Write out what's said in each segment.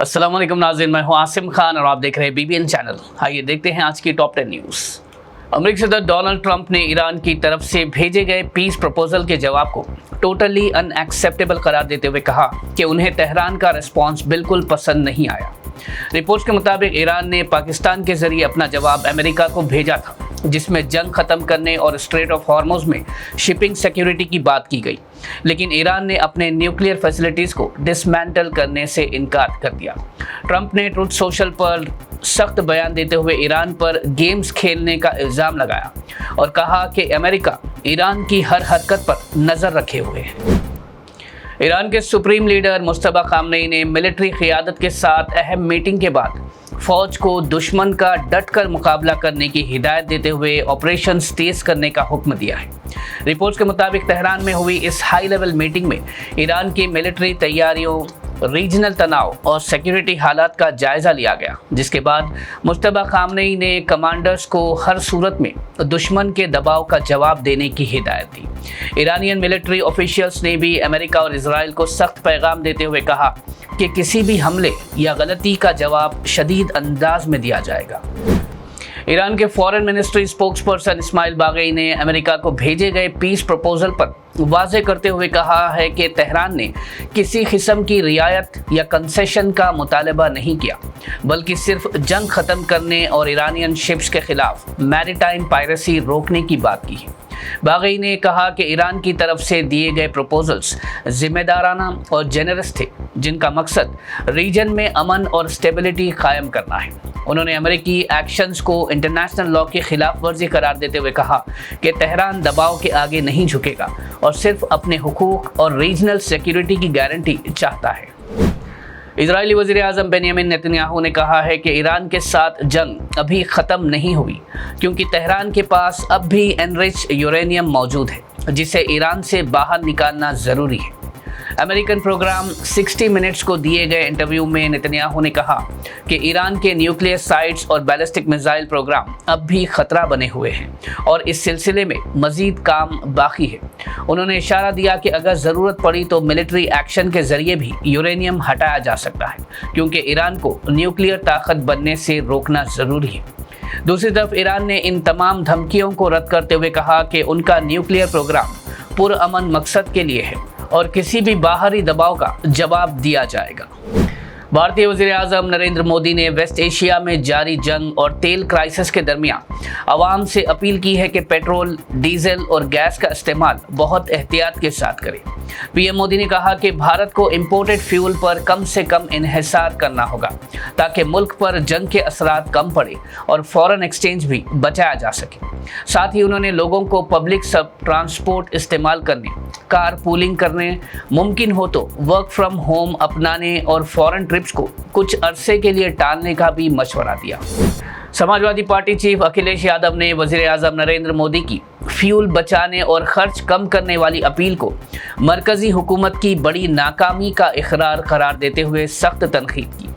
अस्सलाम वालेकुम नाज़रीन, मैं हूं आसिम खान और आप देख रहे हैं BBN चैनल। आइए देखते हैं आज की टॉप 10 न्यूज़। अमेरिकी सदर डोनाल्ड ट्रंप ने ईरान की तरफ से भेजे गए पीस प्रपोजल के जवाब को टोटली अनएक्सेप्टेबल करार देते हुए कहा कि उन्हें तेहरान का रिस्पॉन्स बिल्कुल पसंद नहीं आया। रिपोर्ट्स के मुताबिक ईरान ने पाकिस्तान के जरिए अपना जवाब अमेरिका को भेजा था, जिसमें जंग खत्म करने और स्ट्रेट ऑफ हॉर्मुज़ में शिपिंग सिक्योरिटी की बात की गई, लेकिन ईरान ने अपने न्यूक्लियर फैसिलिटीज़ को डिसमेंटल करने से इनकार कर दिया। ट्रंप ने ट्रुथ सोशल पर सख्त बयान देते हुए ईरान पर गेम्स खेलने का इल्ज़ाम लगाया और कहा कि अमेरिका ईरान की हर हरकत पर नज़र रखे हुए है। ईरान के सुप्रीम लीडर मुस्तफा खामनेई ने मिलिट्री क़ियादत के साथ अहम मीटिंग के बाद फौज को दुश्मन का डटकर मुकाबला करने की हिदायत देते हुए ऑपरेशंस तेज करने का हुक्म दिया है। रिपोर्ट्स के मुताबिक तेहरान में हुई इस हाई लेवल मीटिंग में ईरान की मिलिट्री तैयारियों, रीजनल तनाव और सिक्योरिटी हालात का जायज़ा लिया गया, जिसके बाद मुस्तफा खामनेई ने कमांडर्स को हर सूरत में दुश्मन के दबाव का जवाब देने की हिदायत दी। ईरानियन मिलिट्री ऑफिशियल्स ने भी अमेरिका और इजराइल को सख्त पैगाम देते हुए कहा कि किसी भी हमले या गलती का जवाब शदीद अंदाज में दिया जाएगा। ईरान के foreign ministry spokesperson Ismail Bagai ने अमेरिका को भेजे गए पीस प्रपोजल पर वाज़े करते हुए कहा है कि तेहरान ने किसी किस्म की रियायत या कंसेशन का मुतालबा नहीं किया, बल्कि सिर्फ जंग ख़त्म करने और ईरानियन शिप्स के खिलाफ मैरीटाइम पायरेसी रोकने की बात की है। बागई ने कहा कि ईरान की तरफ से दिए गए प्रपोजल्स जिम्मेदाराना और जेनरस थे, जिनका मकसद रीजन में अमन और स्टेबिलिटी कायम करना है। उन्होंने अमेरिकी एक्शंस को इंटरनेशनल लॉ की खिलाफ वर्जी करार देते हुए कहा कि तेहरान दबाव के आगे नहीं झुकेगा और सिर्फ अपने हुकूक और रीजनल सिक्योरिटी की गारंटी चाहता है। इजरायली वज़ीर आज़म बेंयामिन नेतन्याहू ने कहा है कि ईरान के साथ जंग अभी ख़त्म नहीं हुई, क्योंकि तेहरान के पास अब भी एनरिच यूरेनियम मौजूद है, जिसे ईरान से बाहर निकालना ज़रूरी है। अमेरिकन प्रोग्राम 60 मिनट्स को दिए गए इंटरव्यू में नेतन्याहू ने कहा कि ईरान के न्यूक्लियर साइट्स और बैलिस्टिक मिसाइल प्रोग्राम अब भी खतरा बने हुए हैं और इस सिलसिले में मज़ीद काम बाकी है। उन्होंने इशारा दिया कि अगर ज़रूरत पड़ी तो मिलिट्री एक्शन के ज़रिए भी यूरेनियम हटाया जा सकता है, क्योंकि ईरान को न्यूक्लियर ताकत बनने से रोकना ज़रूरी है। दूसरी तरफ ईरान ने इन तमाम धमकियों को रद्द करते हुए कहा कि उनका न्यूक्लियर प्रोग्राम पुरअमन मकसद के लिए है और किसी भी बाहरी दबाव का जवाब दिया जाएगा। भारतीय वज़ीर आज़म नरेंद्र मोदी ने वेस्ट एशिया में जारी जंग और तेल क्राइसिस के दरमियान आवाम से अपील की है कि पेट्रोल, डीजल और गैस का इस्तेमाल बहुत एहतियात के साथ करें। पीएम मोदी ने कहा कि भारत को इंपोर्टेड फ्यूल पर कम से कम इन्हिसार करना होगा, ताकि मुल्क पर जंग के असरात कम पड़े और फॉरेन एक्सचेंज भी बचाया जा सके। साथ ही उन्होंने लोगों को पब्लिक सब ट्रांसपोर्ट इस्तेमाल करने, कार पूलिंग करने, मुमकिन हो तो वर्क फ्रॉम होम अपनाने और फॉरेन ट्रिप्स को कुछ अरसे के लिए टालने का भी मशवरा दिया। समाजवादी पार्टी चीफ अखिलेश यादव ने वज़ीर आज़म नरेंद्र मोदी की फ्यूल बचाने और खर्च कम करने वाली अपील को मरकज़ी हुकूमत की बड़ी नाकामी का इकरार करार देते हुए सख्त तनकीद की।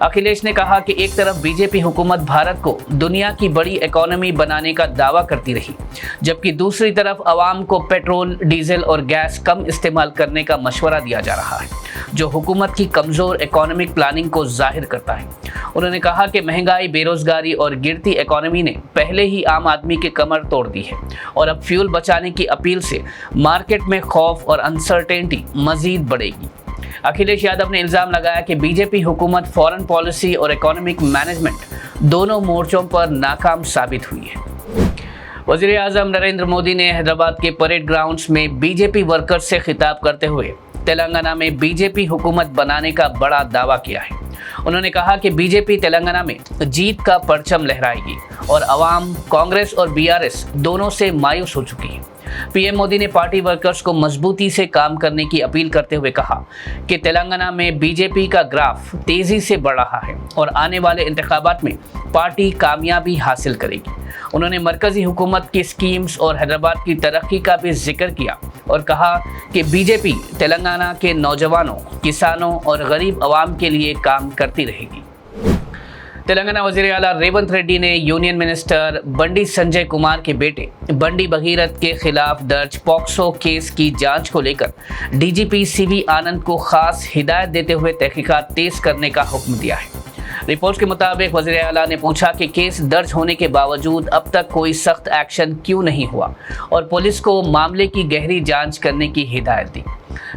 अखिलेश ने कहा कि एक तरफ बीजेपी हुकूमत भारत को दुनिया की बड़ी इकोनॉमी बनाने का दावा करती रही, जबकि दूसरी तरफ आवाम को पेट्रोल, डीजल और गैस कम इस्तेमाल करने का मशवरा दिया जा रहा है, जो हुकूमत की कमज़ोर इकोनॉमिक प्लानिंग को जाहिर करता है। उन्होंने कहा कि महंगाई, बेरोजगारी और गिरती इकोनॉमी ने पहले ही आम आदमी की कमर तोड़ दी है और अब फ्यूल बचाने की अपील से मार्केट में खौफ और अनसर्टेनिटी मज़ीद बढ़ेगी। अखिलेश यादव ने इल्ज़ाम लगाया कि बीजेपी हुकूमत फॉरेन पॉलिसी और इकोनॉमिक मैनेजमेंट दोनों मोर्चों पर नाकाम साबित हुई है। वज़ीर आज़म नरेंद्र मोदी ने हैदराबाद के परेड ग्राउंड्स में बीजेपी वर्कर्स से खिताब करते हुए तेलंगाना में बीजेपी हुकूमत बनाने का बड़ा दावा किया है। उन्होंने कहा कि बीजेपी तेलंगाना में जीत का परचम लहराएगी और अवाम कांग्रेस और बीआरएस दोनों से मायूस हो चुकी है। पीएम मोदी ने पार्टी वर्कर्स को मजबूती से काम करने की अपील करते हुए कहा कि तेलंगाना में बीजेपी का ग्राफ तेजी से बढ़ रहा है और आने वाले इंतखाबात में पार्टी कामयाबी हासिल करेगी। उन्होंने मरकजी हुकूमत की स्कीम्स और हैदराबाद की तरक्की का भी जिक्र किया और कहा कि बीजेपी तेलंगाना के नौजवानों, किसानों और गरीब आवाम के लिए काम करती रहेगी। तेलंगाना वज़ीर आला रेवंत रेड्डी ने यूनियन मिनिस्टर बंडी संजय कुमार के बेटे बंडी भगीरथ के खिलाफ दर्ज पॉक्सो केस की जांच को लेकर डीजीपी सीवी आनंद को खास हिदायत देते हुए तहकीकात तेज करने का हुक्म दिया है। रिपोर्ट के मुताबिक वज़ीर आला ने पूछा कि केस दर्ज होने के बावजूद अब तक कोई सख्त एक्शन क्यों नहीं हुआ और पुलिस को मामले की गहरी जांच करने की हिदायत दी।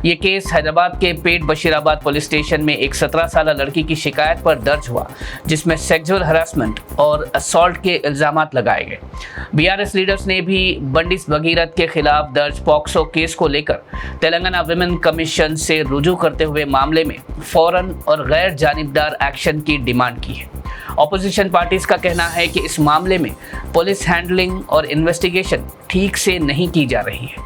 ये केस हैदराबाद के पेट बशीराबाद पुलिस स्टेशन में एक 17 साल लड़की की शिकायत पर दर्ज हुआ, जिसमें सेक्सुअल हरासमेंट और असॉल्ट के इल्जामात लगाए गए। बीआरएस लीडर्स ने भी बंडी भगीरथ के खिलाफ दर्ज पॉक्सो केस को लेकर तेलंगाना विमेन कमीशन से रुजू करते हुए मामले में फौरन और गैर जानिबदार एक्शन की डिमांड की है। ऑपोजिशन पार्टीज का कहना है कि इस मामले में पुलिस हैंडलिंग और इन्वेस्टिगेशन ठीक से नहीं की जा रही है।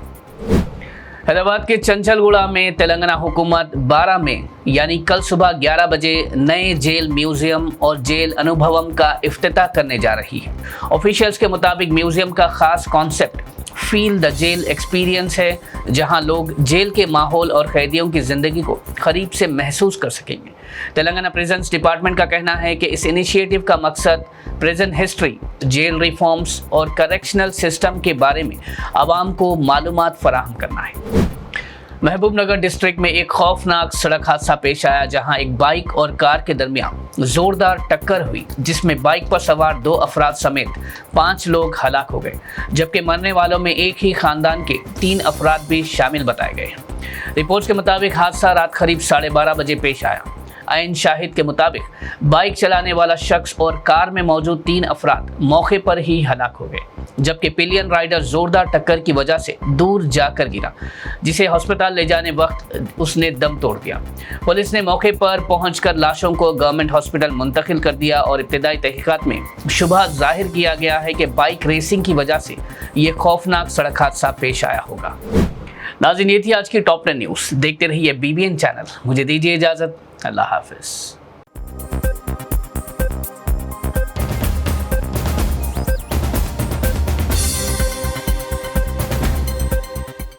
हैदराबाद के चंचलगुड़ा में तेलंगाना हुकूमत 12 मई यानी कल सुबह 11 बजे नए जेल म्यूजियम और जेल अनुभवम का इफ्तिताह करने जा रही है। ऑफिशियल्स के मुताबिक म्यूजियम का खास concept feel the jail experience है, जहां लोग जेल के माहौल और कैदियों की ज़िंदगी को करीब से महसूस कर सकेंगे। तेलंगाना प्रिजन्स डिपार्टमेंट का कहना है कि इस इनिशिएटिव का मकसद प्रिजन हिस्ट्री, जेल रिफॉर्म्स और करेक्शनल सिस्टम के बारे में आवाम को मालूमात फराहम करना है। महबूबनगर डिस्ट्रिक्ट में एक खौफनाक सड़क हादसा पेश आया, जहां एक बाइक और कार के दरमियान जोरदार टक्कर हुई, जिसमें बाइक पर सवार 2 अफराद समेत 5 लोग हलाक हो गए, जबकि मरने वालों में एक ही खानदान के 3 अफराद भी शामिल बताए गए। रिपोर्ट्स के मुताबिक हादसा रात करीब 12:30 बजे पेश आया। आइन शाहिद के मुताबिक बाइक चलाने वाला शख्स और कार में मौजूद 3 अफराद मौके पर ही हलाक हो गए, जबकि पिलियन राइडर जोरदार टक्कर की वजह से दूर जाकर गिरा, जिसे अस्पताल ले जाने वक्त उसने दम तोड़ दिया। पुलिस ने मौके पर पहुंचकर लाशों को गवर्नमेंट हॉस्पिटल मुंतकिल कर दिया और इब्तिदाई तहकीकात में शुबह जाहिर किया गया है कि बाइक रेसिंग की वजह से ये खौफनाक सड़क हादसा पेश आया होगा। नाज़रीन, ये थी आज की टॉप 10 न्यूज़। देखते रहिए BBN चैनल। मुझे दीजिए इजाज़त। अल्लाह हाफिज़।